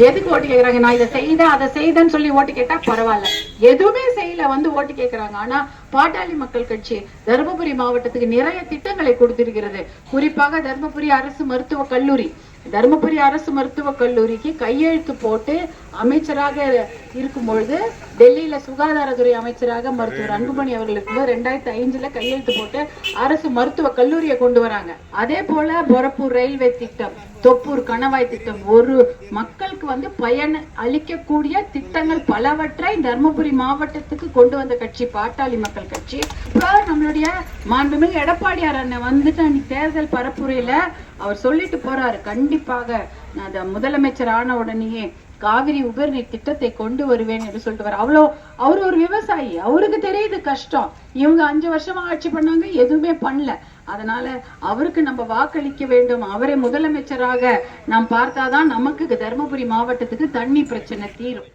எதுக்கு ஓட்டு கேக்குறாங்க? நான் இதை செய்தேன் அதை செய்தேன்னு சொல்லி ஓட்டு கேட்டா பரவாயில்ல, எதுவுமே செய்யல வந்து ஓட்டு கேக்குறாங்க. ஆனா பாட்டாளி மக்கள் கட்சி தருமபுரி மாவட்டத்துக்கு நிறைய திட்டங்களை கொடுத்திருக்கிறது. குறிப்பாக தருமபுரி அரசு மருத்துவக் கல்லூரி, தருமபுரி அரசு மருத்துவக் கல்லூரிக்கு கையெழுத்து போட்டு அமைச்சராக இருக்கும் பொழுது, டெல்லியில சுகாதாரத்துறை அமைச்சராக மருத்துவர் அன்புமணி அவர்களுக்கு 2005 கையெழுத்து போட்டு அரசு மருத்துவக் கல்லூரியை கொண்டு வராங்க. அதே போல பொரப்பூர் ரயில்வே திட்டம், தொப்பூர் கணவாய் திட்டம், ஒரு மக்களுக்கு வந்து பயன் அளிக்கக்கூடிய திட்டங்கள் பலவற்றை தருமபுரி மாவட்டத்துக்கு கொண்டு வந்த கட்சி பாட்டாளி மக்கள் கட்சி. இப்ப நம்மளுடைய மாண்புமிகு எடப்பாடியார் அண்ணன் வந்துட்டு அன்னைக்கு தேர்தல் பரப்புரையில அவர் சொல்லிட்டு போறாரு, கண்டிப்பாக நான் முதலமைச்சர் ஆன உடனேயே காவிரி உபரிநீர் திட்டத்தை கொண்டு வருவேன் என்று சொல்லிட்டு வர. அவரு ஒரு விவசாயி, அவருக்கு தெரியுது கஷ்டம். இவங்க 5 வருஷமா ஆட்சி பண்ணாங்க, எதுவுமே பண்ணல. அதனால அவருக்கு நம்ம வாக்களிக்க வேண்டும். அவரை முதலமைச்சராக நாம் பார்த்தாதான் நமக்கு தருமபுரி மாவட்டத்துக்கு தண்ணி பிரச்சனை தீரும்.